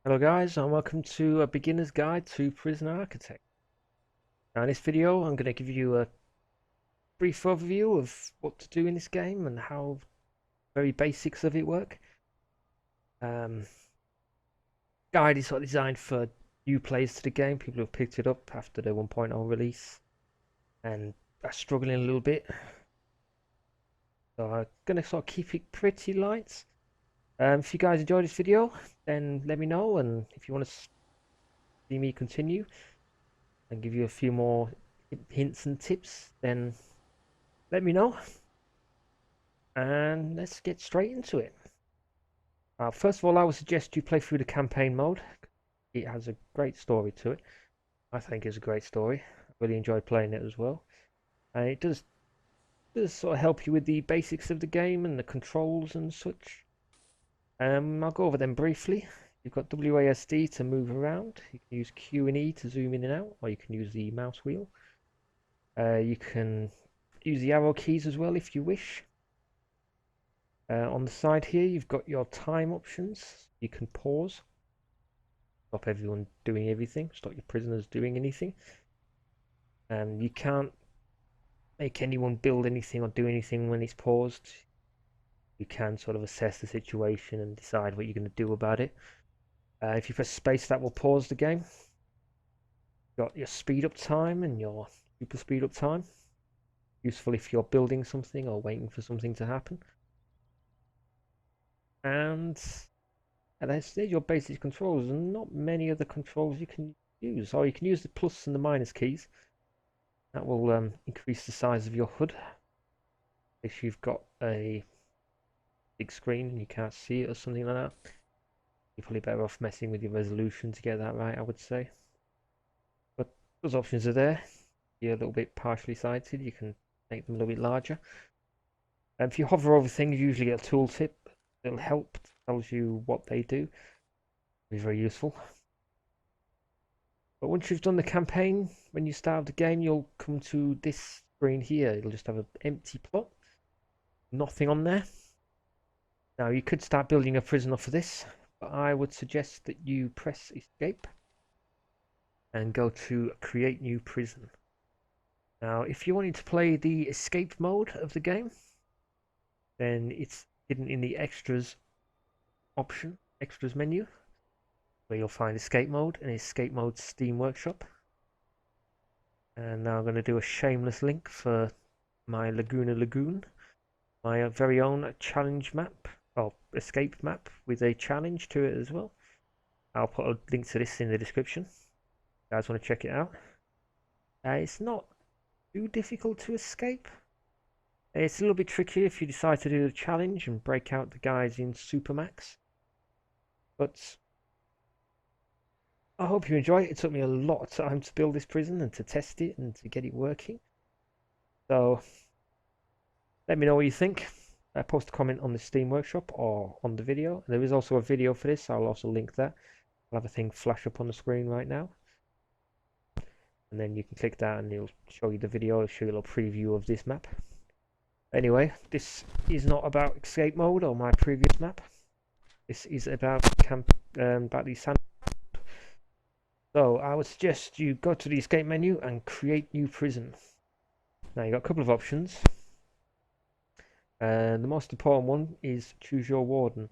Hello guys, and welcome to a beginner's guide to Prison Architect. Now in this video I'm going to give you a brief overview of what to do in this game and how very basics of it work. Um, Guide is sort of designed for new players to the game, people who have picked it up after the 1.0 release and are struggling a little bit. So I'm going to sort of keep it pretty light. If you guys enjoyed this video, then let me know, and if you want to see me continue and give you a few more hints and tips, then let me know. And let's get straight into it. First of all, I would suggest you play through the campaign mode. It has a great story to it. I think it's a great story. I really enjoyed playing it as well. And it does sort of help you with the basics of the game and the controls and such. I'll go over them briefly. You've got WASD to move around. You can use Q and E to zoom in and out, or you can use the mouse wheel. You can use the arrow keys as well if you wish. On the side here, you've got your time options. You can pause, stop everyone doing everything, stop your prisoners doing anything. And you can't make anyone build anything or do anything when it's paused. You can sort of assess the situation and decide what you're going to do about it. If you press space, that will pause the game. You've got your speed up time and your super speed up time. Useful if you're building something or waiting for something to happen. And that's your basic controls, and not many other controls you can use. Or you can use the plus and the minus keys. That will increase the size of your HUD. If you've got a big screen and you can't see it or something like that, you're probably better off messing with your resolution to get that right, I would say. But those options are there. You're a little bit partially sighted, you can make them a little bit larger. And if you hover over things, you usually get a tooltip. It'll help, tells you what they do. Be very useful. But once you've done the campaign, when you start the game, you'll come to this screen here. It'll just have an empty plot, nothing on there. Now you could start building a prison off of this, but I would suggest that you press escape and go to create new prison. Now if you wanted to play the escape mode of the game, then it's hidden in the extras option, extras menu, where you'll find escape mode and escape mode Steam Workshop. And now I'm going to do a shameless link for my Laguna Lagoon, my very own challenge map, or escape map with a challenge to it as well. I'll put a link to this in the description. If you guys want to check it out. It's not too difficult to escape. It's a little bit tricky if you decide to do the challenge and break out the guys in Supermax. But I hope you enjoy it. It took me a lot of time to build this prison and to test it and to get it working. So let me know what you think. Post a comment on the Steam Workshop or on the video. There is also a video for this. I'll also link that. I'll have a thing flash up on the screen right now. And then you can click that and it'll show you the video. It'll show you a little preview of this map. Anyway, this is not about escape mode or my previous map. This is about the sand. So I would suggest you go to the escape menu and create new prison. Now you've got a couple of options. And the most important one is choose your warden.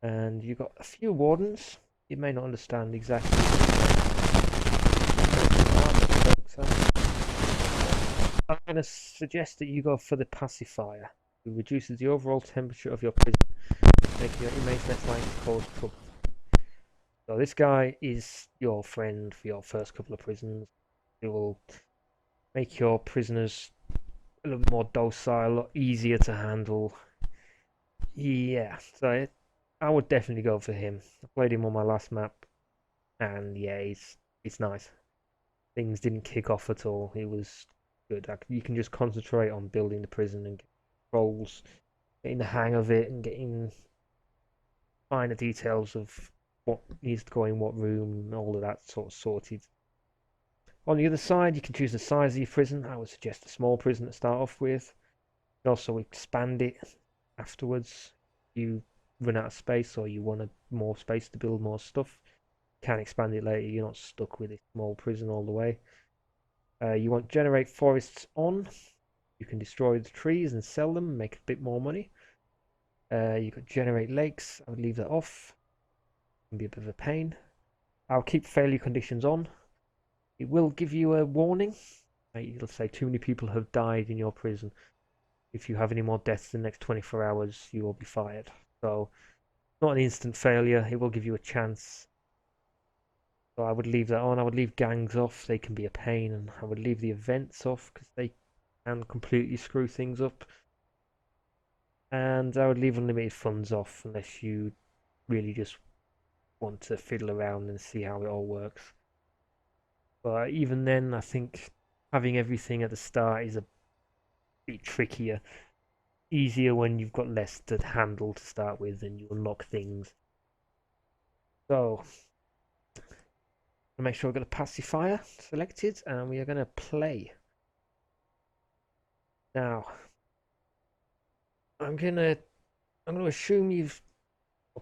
And you've got a few wardens. You may not understand exactly. I'm going to suggest that you go for the pacifier, who reduces the overall temperature of your prison, making your inmates less likely to cause trouble. So this guy is your friend for your first couple of prisons. He will make your prisoners a little bit more docile, a lot easier to handle. Yeah, so I would definitely go for him. I played him on my last map, and yeah, he's nice. Things didn't kick off at all. He was good. You can just concentrate on building the prison and get controls, getting the hang of it, and getting finer details of what needs to go in what room, all of that sort of sorted. On the other side, you can choose the size of your prison. I would suggest a small prison to start off with. You can also expand it afterwards. You run out of space or you want more space to build more stuff, you can expand it later. You're not stuck with a small prison all the way. You want generate forests on. You can destroy the trees and sell them, make a bit more money. You got generate lakes. I would leave that off. It can be a bit of a pain. I'll keep failure conditions on. It will give you a warning. It'll say too many people have died in your prison. If you have any more deaths in the next 24 hours, you will be fired. So, not an instant failure. It will give you a chance. So I would leave that on. I would leave gangs off. They can be a pain. And I would leave the events off because they can completely screw things up. And I would leave unlimited funds off unless you really just want to fiddle around and see how it all works. But even then, I think having everything at the start is a bit trickier. Easier when you've got less to handle to start with and you unlock things. So, make sure we've got a pacifier selected and we are going to play. Now, I'm going to assume you've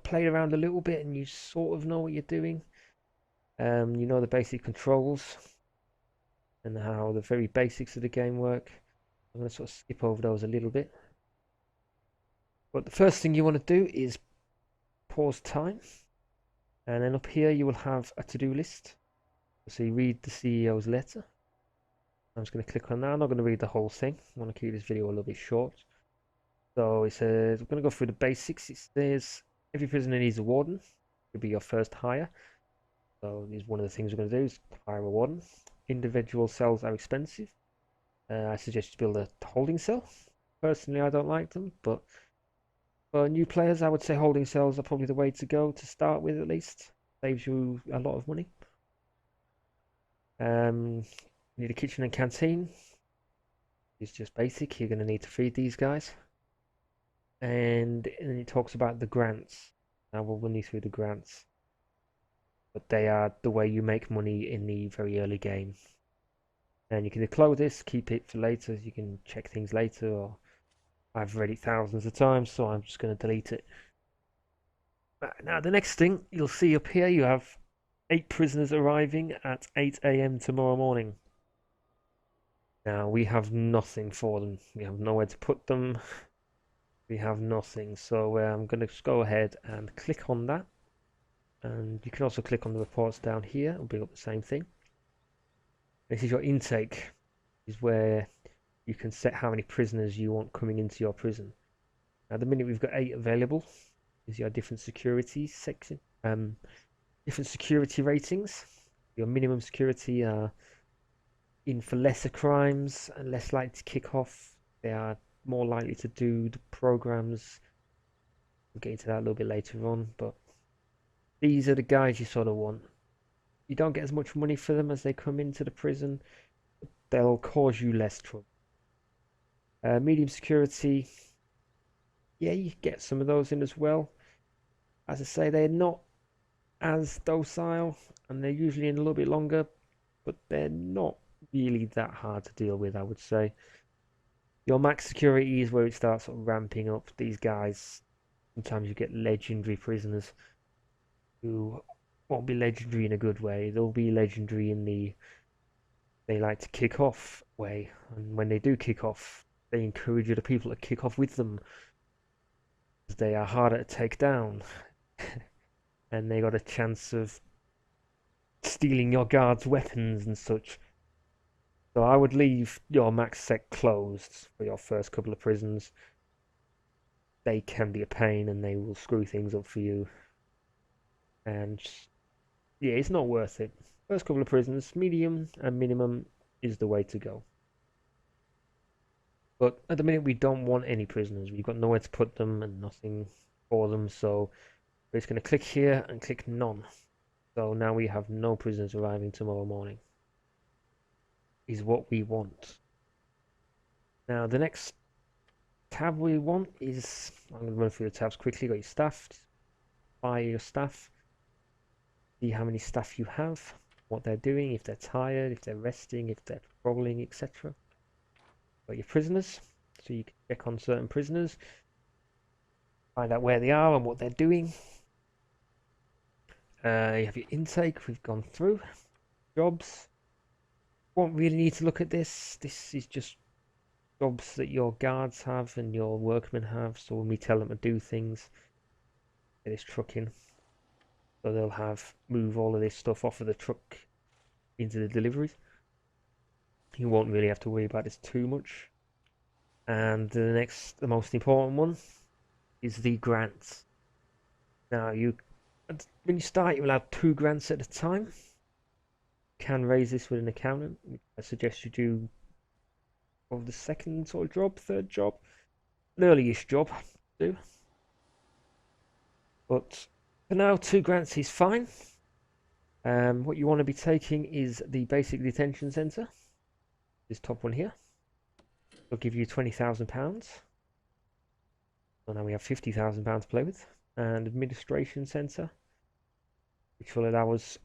played around a little bit and you sort of know what you're doing. You know the basic controls and how the very basics of the game work. I'm going to sort of skip over those a little bit. But the first thing you want to do is pause time. And then up here you will have a to-do list. So you read the CEO's letter. I'm just going to click on that. I'm not going to read the whole thing. I want to keep this video a little bit short. So it says, we're going to go through the basics. It says, every prisoner needs a warden. It'll be your first hire. So this is one of the things we're going to do is hire a warden. Individual cells are expensive. I suggest you build a holding cell. Personally, I don't like them, but for new players, I would say holding cells are probably the way to go to start with, at least. Saves you a lot of money. Need a kitchen and canteen. It's just basic. You're going to need to feed these guys. And then it talks about the grants. Now we'll run you through the grants. But they are the way you make money in the very early game. And you can close this, keep it for later. You can check things later, or I've read it thousands of times, so I'm just going to delete it. Now, the next thing you'll see up here, you have 8 prisoners arriving at 8 AM tomorrow morning. Now, we have nothing for them. We have nowhere to put them. We have nothing. So I'm going to just go ahead and click on that. And you can also click on the reports down here. It'll bring up the same thing. This is your intake. This is where you can set how many prisoners you want coming into your prison. At the minute we've got 8 available. This is your different security section. Different security ratings. Your minimum security are in for lesser crimes and less likely to kick off. They are more likely to do the programs. We'll get into that a little bit later on, but these are the guys you sort of want. You don't get as much money for them as they come into the prison. They'll cause you less trouble. Medium security, yeah, you get some of those in as well. As I say, they're not as docile and they're usually in a little bit longer, but they're not really that hard to deal with, I would say. Your max security is where it starts sort of ramping up. These guys, sometimes you get legendary prisoners who won't be legendary in a good way. They'll be legendary in the they like to kick off way, and when they do kick off, they encourage other people to kick off with them. They are harder to take down, and they got a chance of stealing your guards' weapons and such. So I would leave your max sec closed for your first couple of prisons. They can be a pain and they will screw things up for you. And yeah, it's not worth it. First couple of prisons, medium and minimum is the way to go. But at the minute we don't want any prisoners. We've got nowhere to put them and nothing for them. So we're just going to click here and click none. So now we have no prisoners arriving tomorrow morning. Is what we want. Now the next tab we want is, I'm going to run through the tabs quickly. Got your staff, fire your staff, see how many staff you have, what they're doing, if they're tired, if they're resting, if they're patrolling, etc. Got your prisoners, so you can check on certain prisoners. Find out where they are and what they're doing. You have your intake, we've gone through. Jobs. Won't really need to look at this. This is just jobs that your guards have and your workmen have. So when we tell them to do things, get this truck in. So they'll move all of this stuff off of the truck into the deliveries. You won't really have to worry about this too much. And the most important one is the grants. Now when you start, you'll have 2 grants at a time. You can raise this with an accountant. I suggest you do of the second sort of job, third job, an early-ish job too. But for now, 2 grants is fine. What you want to be taking is the basic detention centre. This top one here. It'll give you £20,000. So now we have £50,000 to play with. And administration centre, which will allow us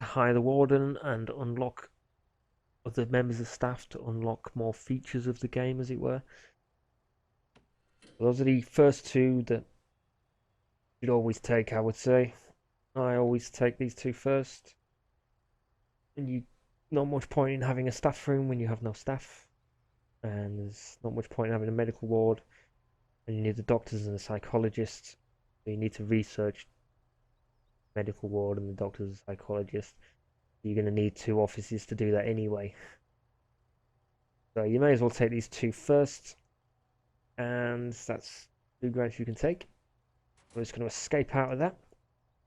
to hire the warden and unlock other members of staff to unlock more features of the game, as it were. Those are the first 2 that you'd always take, I would say. I always take these 2 first. And not much point in having a staff room when you have no staff. And there's not much point in having a medical ward. And you need the doctors and the psychologists. So you need to research medical ward and the doctors and psychologists. You're going to need 2 offices to do that anyway. So you may as well take these 2 first. And that's 2 grants you can take. We're just going to escape out of that.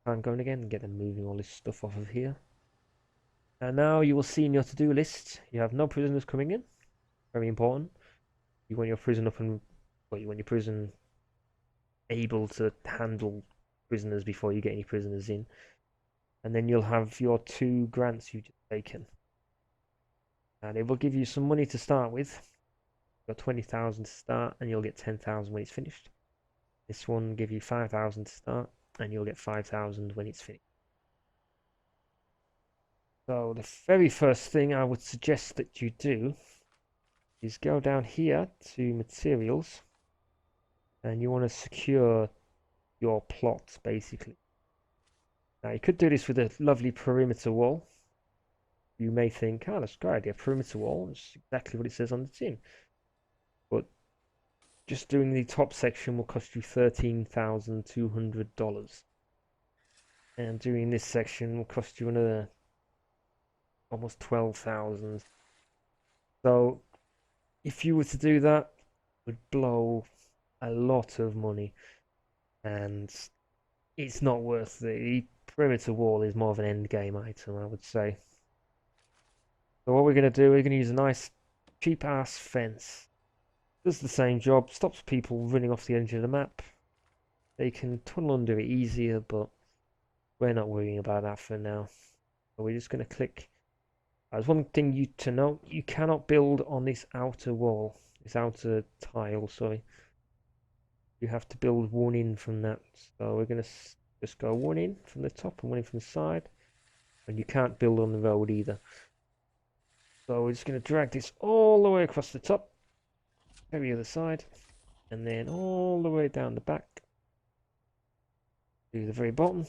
I'm going again and get them moving all this stuff off of here. And now you will see in your to-do list, you have no prisoners coming in. Very important. You want your prison you want your prison able to handle prisoners before you get any prisoners in. And then you'll have your 2 grants you've just taken. And it will give you some money to start with. You've got 20,000 to start, and you'll get 10,000 when it's finished. This one will give you 5,000 to start, and you'll get 5,000 when it's finished. So the very first thing I would suggest that you do is go down here to materials, and you want to secure your plots basically. Now you could do this with a lovely perimeter wall. You may think, oh, that's a great idea, perimeter wall. That's exactly what it says on the tin. But just doing the top section will cost you $13,200. And doing this section will cost you another almost 12,000. So if you were to do that, it would blow a lot of money, and it's not worth it. The perimeter wall is more of an end game item, I would say. So what we're going to do, we're going to use a nice cheap ass fence. Does the same job, stops people running off the edge of the map. They can tunnel under it easier, but we're not worrying about that for now. So we're just going to click. There's one thing to note, you cannot build on this outer wall, this outer tile, sorry. You have to build 1 in from that. So we're going to just go 1 in from the top and 1 in from the side. And you can't build on the road either. So we're just going to drag this all the way across the top. Every other side. And then all the way down the back. To the very bottom.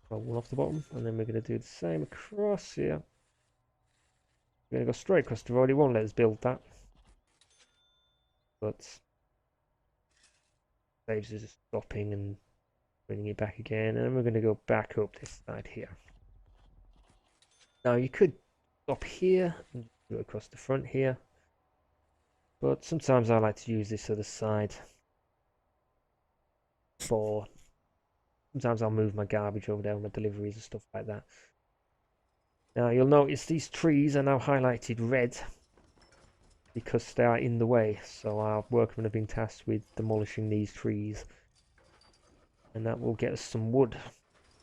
Go 1 off the bottom. And then we're going to do the same across here. We're going to go straight across the road. It won't let us build that. But saves us stopping and bringing it back again. And then we're going to go back up this side here. Now you could stop here and go across the front here. But sometimes I like to use this other side for... Sometimes I'll move my garbage over there with my deliveries and stuff like that. Now you'll notice these trees are now highlighted red because they are in the way. So our workmen have been tasked with demolishing these trees. And that will get us some wood.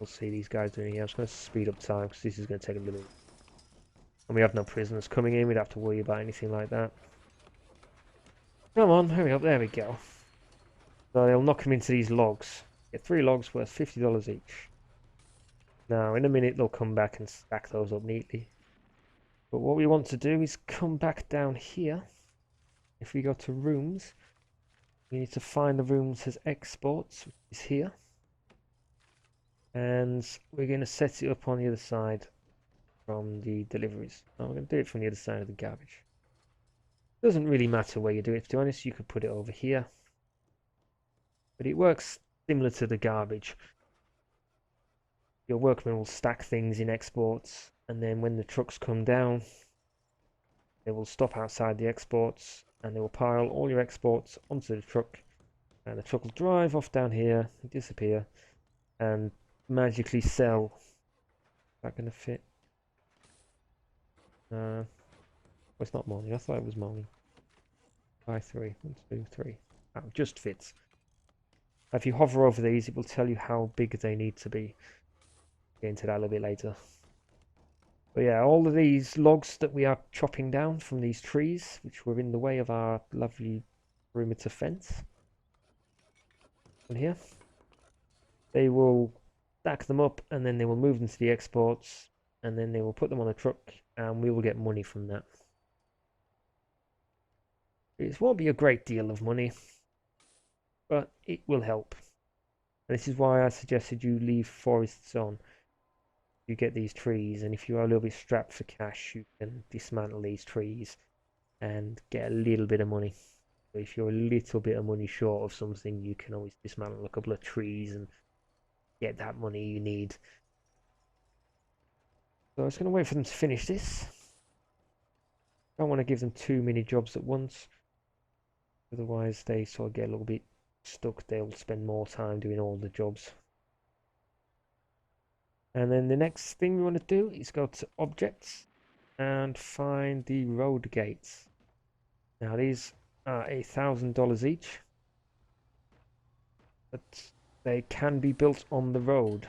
We'll see these guys doing here. I'm just going to speed up time because this is going to take a minute. And we have no prisoners coming in. We don't have to worry about anything like that. Come on, hurry up. There we go. So they'll knock them into these logs. Get 3 logs worth $50 each. Now, in a minute, they'll come back and stack those up neatly. But what we want to do is come back down here. If we go to rooms, We need to find the room that says exports, which is here. And we're going to set it up on the other side from the deliveries. I'm going to do it from the other side of the garbage. Doesn't really matter where you do it, to be honest. You could put it over here. But it works similar to the garbage. Your workmen will stack things in exports, and then when the trucks come down, they will stop outside the exports, and they will pile all your exports onto the truck, and the truck will drive off down here, disappear, and magically sell. Is that going to fit? Well, it's not morning. I thought it was morning. By 3. 1, 2, 3. Oh, just fits. If you hover over these, it will tell you how big they need to be. Get into that a little bit later. But yeah, all of these logs that we are chopping down from these trees, which were in the way of our lovely perimeter fence, on here, they will stack them up, and then they will move them to the exports, and then they will put them on a truck, and we will get money from that. It won't be a great deal of money, but it will help. And this is why I suggested you leave forests on. You get these trees, and if you are a little bit strapped for cash, you can dismantle these trees and get a little bit of money. So if you're a little bit of money short of something, you can always dismantle a couple of trees and get that money you need. So I was going to wait for them to finish this. Don't want to give them too many jobs at once, otherwise they sort of get a little bit stuck. They'll spend more time doing all the jobs. And then the next thing we want to do is go to objects and find the road gates. Now these are $1,000 each, but they can be built on the road.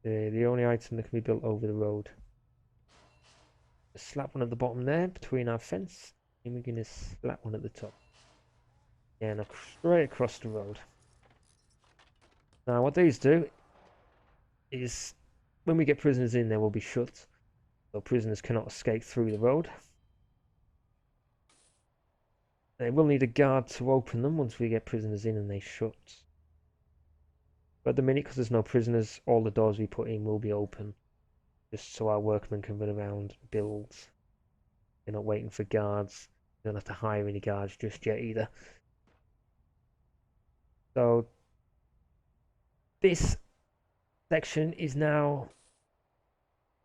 They're the only item that can be built over the road. Just slap one at the bottom there between our fence, and we're going to slap one at the top. Yeah, and straight across the road. Now what these do is when we get prisoners in, they will be shut, so prisoners cannot escape through the road. They will need a guard to open them once we get prisoners in and they shut. But at the minute, because there's no prisoners, all the doors we put in will be open, just so our workmen can run around, build. They're not waiting for guards. They don't have to hire any guards just yet either. So this section is now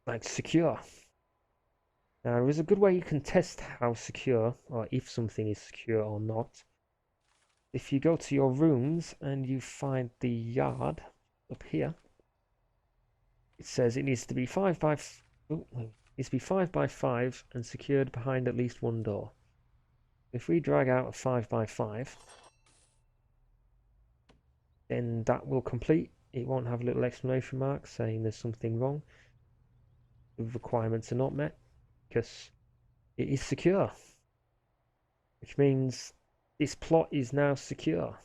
like secure. Now there is a good way you can test how secure, or if something is secure or not. If you go to your rooms and you find the yard up here, it says it needs to be 5 by 5 and secured behind at least one door. If we drag out a 5 by 5, then that will complete. It won't have a little exclamation mark saying there's something wrong. The requirements are not met because it is secure, which means this plot is now secure.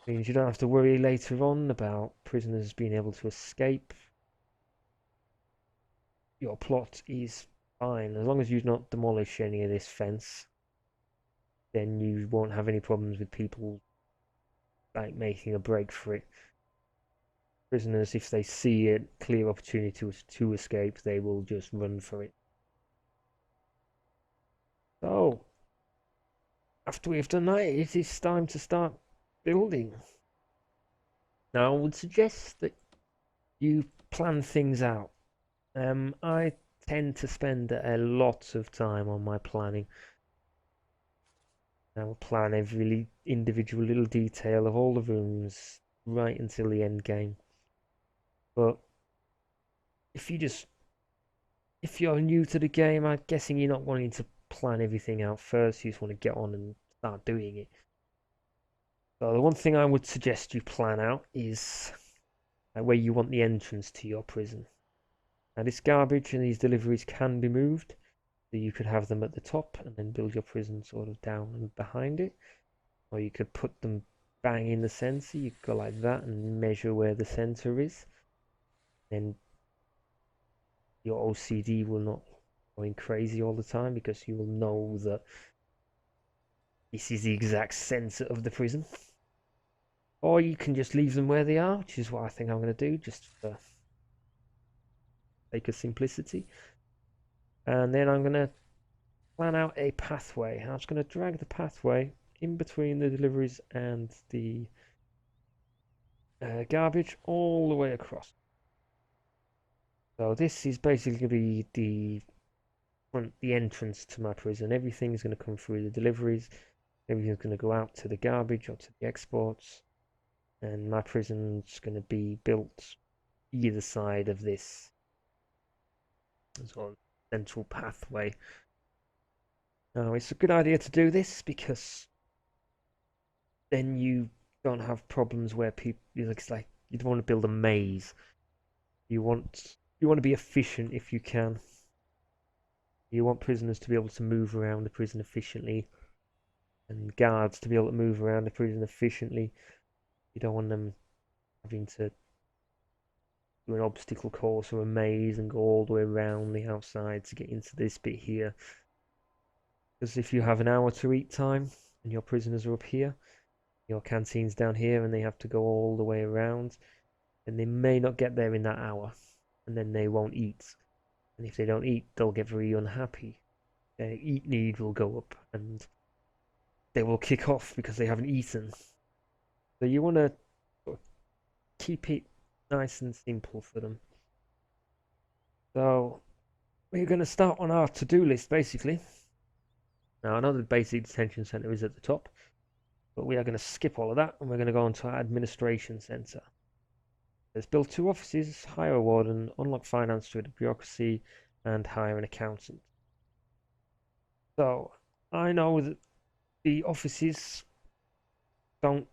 It means you don't have to worry later on about prisoners being able to escape. Your plot is fine as long as you don't demolish any of this fence. Then you won't have any problems with people like making a break for it. Prisoners, if they see a clear opportunity to escape, they will just run for it. So, after we've done that, it is time to start building. Now, I would suggest that you plan things out. I tend to spend a lot of time on my planning. I will plan every individual little detail of all the rooms right until the end game. But if you're new to the game, I'm guessing you're not wanting to plan everything out first. You just want to get on and start doing it. So the one thing I would suggest you plan out is where you want the entrance to your prison. Now this garbage and these deliveries can be moved. So you could have them at the top and then build your prison sort of down and behind it. Or you could put them bang in the center. You could go like that and measure where the center is. Then your OCD will not going crazy all the time because you will know that This is the exact center of the prison. Or you can just leave them where they are, which is what I think I'm going to do, just for sake of simplicity. And then I'm going to plan out a pathway. I'm just going to drag the pathway in between the deliveries and the garbage all the way across. So this is basically the entrance to my prison. Everything's going to come through the deliveries. Everything's going to go out to the garbage or to the exports. And my prison's going to be built either side of this sort of central pathway. Now, it's a good idea to do this because then you don't have problems where people, it's like you don't want to build a maze. You want to be efficient if you can. You want prisoners to be able to move around the prison efficiently, and guards to be able to move around the prison efficiently. You don't want them having to do an obstacle course or a maze and go all the way around the outside to get into this bit here. Because if you have an hour to eat time and your prisoners are up here, your canteen's down here, and they have to go all the way around, and they may not get there in that hour, and then they won't eat. And if they don't eat, they'll get very unhappy. Their eat need will go up, and they will kick off because they haven't eaten. So you want to keep it nice and simple for them. So we're going to start on our to-do list, basically. Now, I know the basic detention center is at the top, but we are going to skip all of that, and we're going to go on to our administration center. Let's build 2 offices, hire a warden, unlock finance through the bureaucracy, and hire an accountant. So I know that the offices don't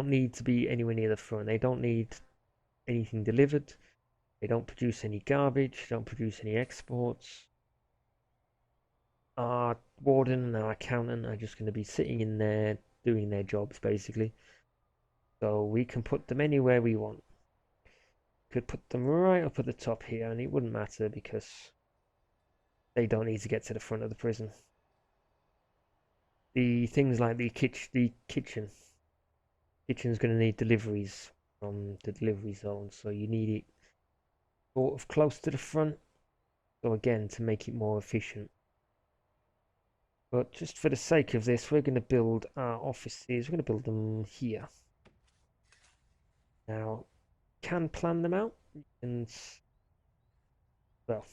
need to be anywhere near the front. They don't need anything delivered. They don't produce any garbage. They don't produce any exports. Our warden and our accountant are just going to be sitting in there doing their jobs, basically. So we can put them anywhere we want. Could put them right up at the top here, and it wouldn't matter because they don't need to get to the front of the prison. The things like the kitchen's going to need deliveries from the delivery zone, so you need it sort of close to the front. So again, to make it more efficient. But just for the sake of this, we're going to build our offices. We're going to build them here. Now, can plan them out, and well,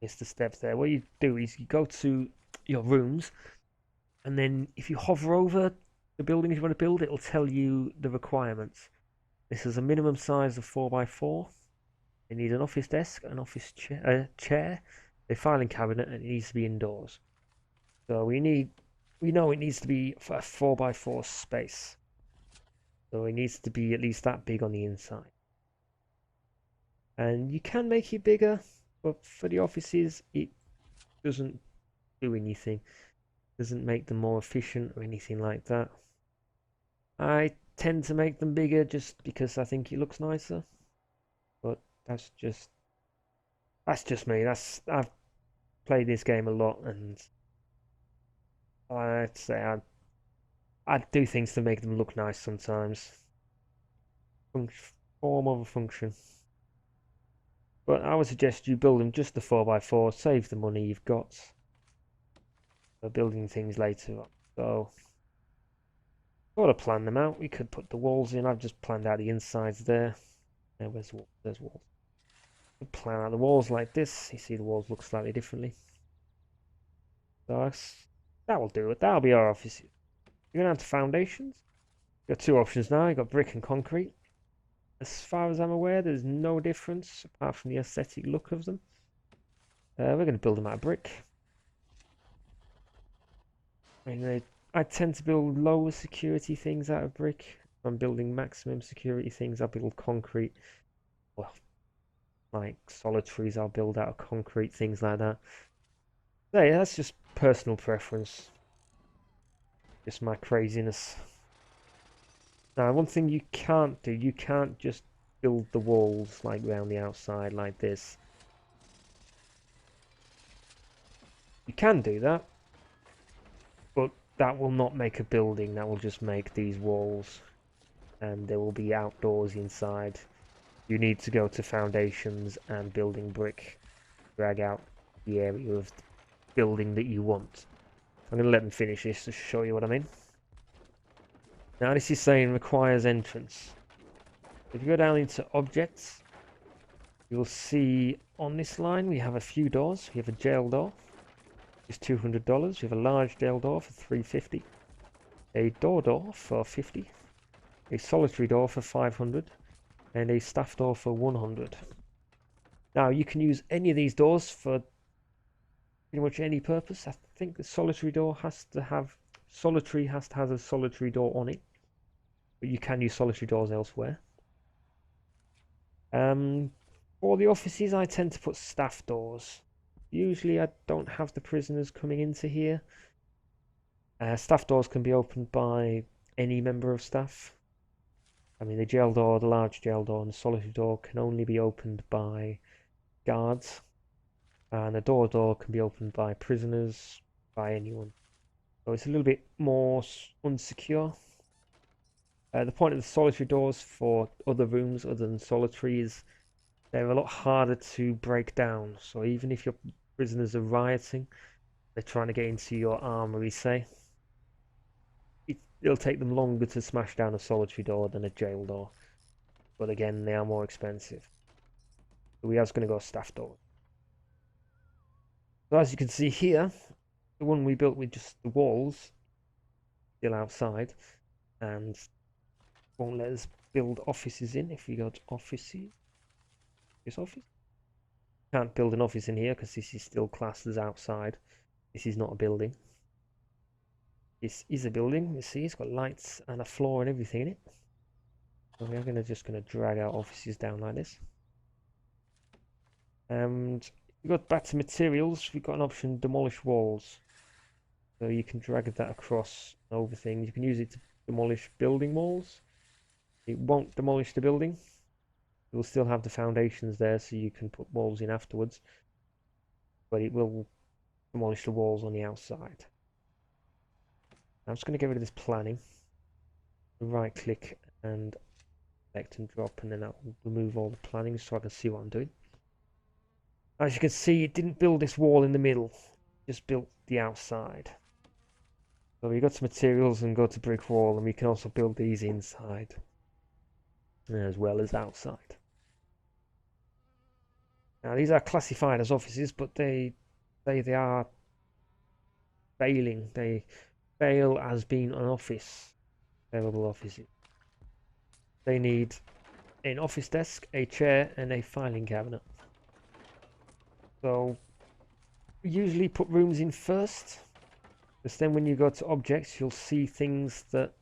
it's the steps there. What you do is you go to your rooms, and then if you hover over the buildings you want to build, it'll tell you the requirements. This is a minimum size of 4x4. You need an office desk, an office chair, a filing cabinet, and it needs to be indoors. So we know it needs to be a 4x4 space. So it needs to be at least that big on the inside. And you can make it bigger, but for the offices, it doesn't do anything. It doesn't make them more efficient or anything like that. I tend to make them bigger just because I think it looks nicer. But that's just me. I've played this game a lot, and I'd say I'd do things to make them look nice sometimes. Form of a function. But I would suggest you build them just the 4x4, save the money you've got for building things later on. So, got to plan them out. We could put the walls in. I've just planned out the insides there. There's walls. Plan out the walls like this. You see the walls look slightly differently. So that will do it. That'll be our office. You're going to have foundations. You've got 2 options now. You've got brick and concrete. As far as I'm aware, there's no difference apart from the aesthetic look of them. We're going to build them out of brick. I tend to build lower security things out of brick. If I'm building maximum security things, I build concrete. Well, like solitaries, I'll build out of concrete, things like that. So yeah, that's just personal preference. Just my craziness. Now, one thing you can't do, you can't just build the walls like around the outside like this. You can do that, but that will not make a building, that will just make these walls, and there will be outdoors inside. You need to go to foundations and building brick, drag out the area of the building that you want. I'm going to let them finish this to show you what I mean. Now this is saying requires entrance. If you go down into objects, you'll see on this line we have a few doors. We have a jail door, it's $200. We have a large jail door for $350. A door for $50. A solitary door for $500. And a staff door for $100. Now you can use any of these doors for pretty much any purpose. I think the solitary door has to have a solitary door on it, but you can use solitary doors elsewhere. For the offices, I tend to put staff doors. Usually I don't have the prisoners coming into here. Staff doors can be opened by any member of staff. I mean, the jail door, the large jail door, and the solitary door can only be opened by guards. And the door can be opened by prisoners, by anyone. So it's a little bit more unsecure. The point of the solitary doors for other rooms other than solitary is they're a lot harder to break down. So even if your prisoners are rioting, they're trying to get into your armory, say, it'll take them longer to smash down a solitary door than a jail door. But again, they are more expensive. So we are just going to go staff door. So as you can see here, the one we built with just the walls still outside and won't let us build offices in. If we go to offices, this office, can't build an office in here because this is still classed as outside. This is not a building. This is a building. You see, it's got lights and a floor and everything in it. So we are just going to drag our offices down like this. And we got back to materials. We've got an option, demolish walls. So you can drag that across over things. You can use it to demolish building walls. It won't demolish the building. It will still have the foundations there, so you can put walls in afterwards. But it will demolish the walls on the outside. I'm just going to get rid of this planning. Right click and select and drop, and then I'll remove all the planning so I can see what I'm doing. As you can see, it didn't build this wall in the middle, just built the outside. So we go to materials and go to brick wall, and we can also build these inside as well as outside. Now these are classified as offices, but they are failing. They fail as being an office, available offices. They need an office desk, a chair, and a filing cabinet. So we usually put rooms in first, because then when you go to objects, you'll see things that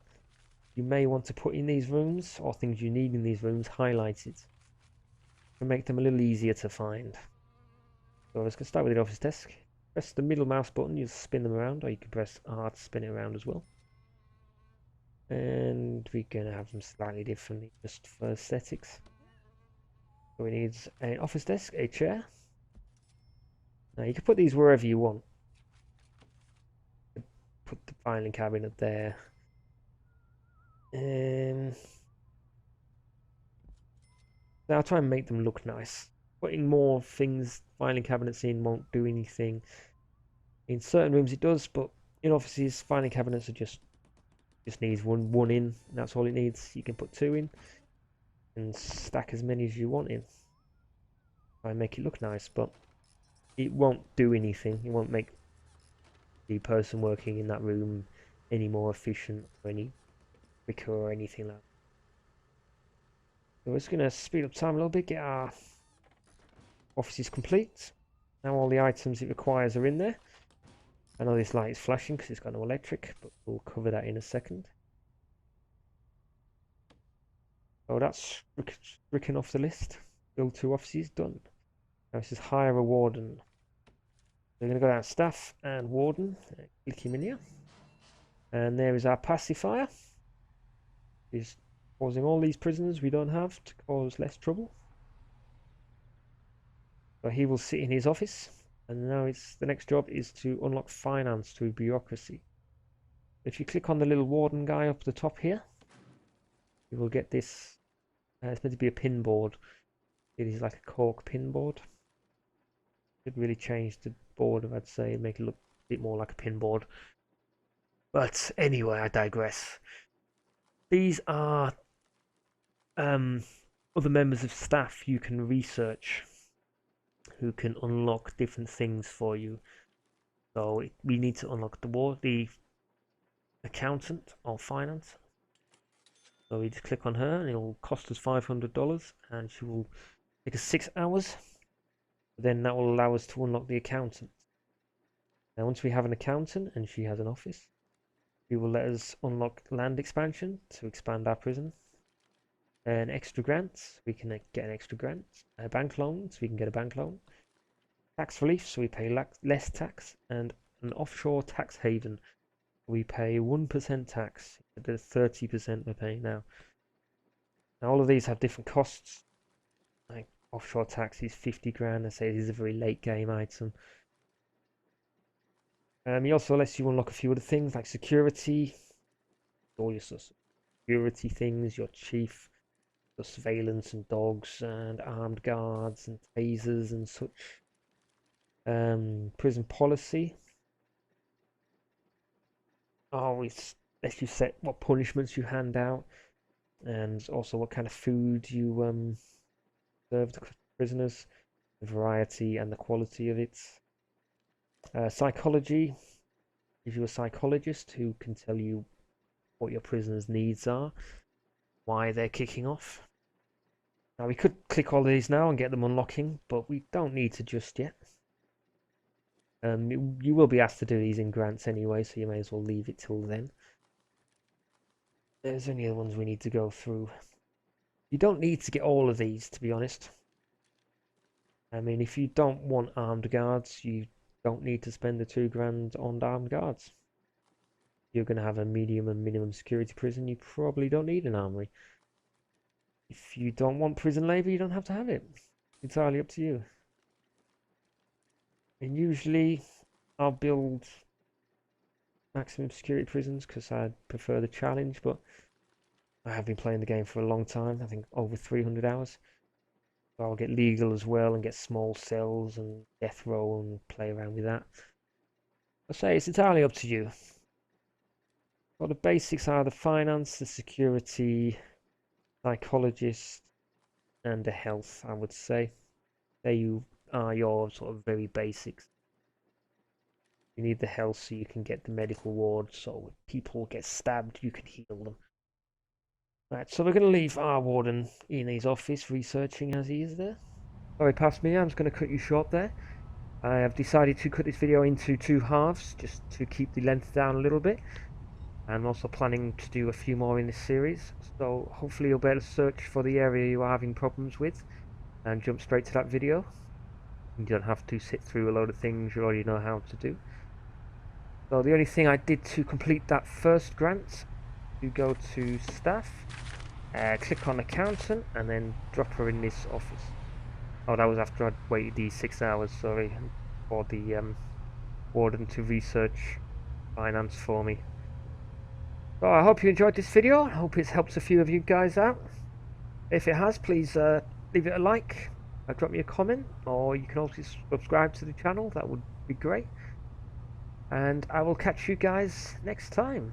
you may want to put in these rooms, or things you need in these rooms highlighted, to make them a little easier to find. So let's start with the office desk. Press the middle mouse button, you spin them around, or you can press R to spin it around as well. And we're going to have them slightly differently, just for aesthetics. So we need an office desk, a chair. Now you can put these wherever you want. Put the filing cabinet there. Now I'll try and make them look nice. Putting more things, filing cabinets in won't do anything. In certain rooms it does, but in offices, filing cabinets are just needs one in. That's all it needs. You can put two in and stack as many as you want in. Try and make it look nice, but it won't do anything. It won't make the person working in that room any more efficient or any quicker or anything like that. So we're just going to speed up time a little bit, get our offices complete. Now all the items it requires are in there. I know this light is flashing because it's got no electric, but we'll cover that in a second. So that's stricken off the list. Build 2 offices, done. Now this is hire a warden. We're going to go down staff and warden, click him in here. And there is our pacifier. He's causing all these prisoners we don't have to cause less trouble. So he will sit in his office. And now the next job is to unlock finance through bureaucracy. If you click on the little warden guy up the top here, you will get this. It's meant to be a pin board. It is like a cork pin board. Should really change the board, I'd say, and make it look a bit more like a pin board. But anyway, I digress. These are other members of staff you can research who can unlock different things for you. So we need to unlock the accountant or finance. So we just click on her and it will cost us $500 and she will take us 6 hours. Then that will allow us to unlock the accountant. Now once we have an accountant and she has an office, she will let us unlock land expansion to expand our prison. And extra grants, we can get an extra grant. Bank loans, we can get a bank loan. Tax relief, so we pay less tax. And an offshore tax haven, we pay 1% tax. The 30% we're paying now. Now all of these have different costs. Like offshore tax is 50 grand. I say this is a very late game item. He also lets you unlock a few other things like security, all your security things, your chief, your surveillance and dogs and armed guards and tasers and such. Prison policy. Always lets you set what punishments you hand out and also what kind of food you serve the prisoners, the variety and the quality of it. Psychology, gives you a psychologist who can tell you what your prisoners' needs are, why they're kicking off. Now we could click all of these now and get them unlocking, but we don't need to just yet. You will be asked to do these in grants anyway, so you may as well leave it till then. There's only the ones we need to go through. You don't need to get all of these, to be honest. I mean, if you don't want armed guards, you don't need to spend the 2 grand on armed guards. You're going to have a medium and minimum security prison, you probably don't need an armory. If you don't want prison labour, you don't have to have it. It's entirely up to you. And usually I'll build maximum security prisons because I prefer the challenge, but I have been playing the game for a long time, I think over 300 hours. So I'll get legal as well and get small cells and death row and play around with that. I say it's entirely up to you. Well, the basics are the finance, the security, psychologist, and the health, I would say. They are your sort of very basics. You need the health so you can get the medical ward, so if people get stabbed, you can heal them. Right, so we're going to leave our warden in his office researching as he is there. Sorry, past me, I'm just going to cut you short there. I have decided to cut this video into 2 halves, just to keep the length down a little bit. I'm also planning to do a few more in this series, so hopefully you'll be able to search for the area you are having problems with and jump straight to that video. You don't have to sit through a load of things you already know how to do. So the only thing I did to complete that first grant, you go to staff, click on accountant and then drop her in this office. Oh, that was after I'd waited these 6 hours, sorry, for the warden to research finance for me. So I hope you enjoyed this video. I hope it's helped a few of you guys out. If it has, please leave it a like, drop me a comment, or you can also subscribe to the channel. That would be great. And I will catch you guys next time.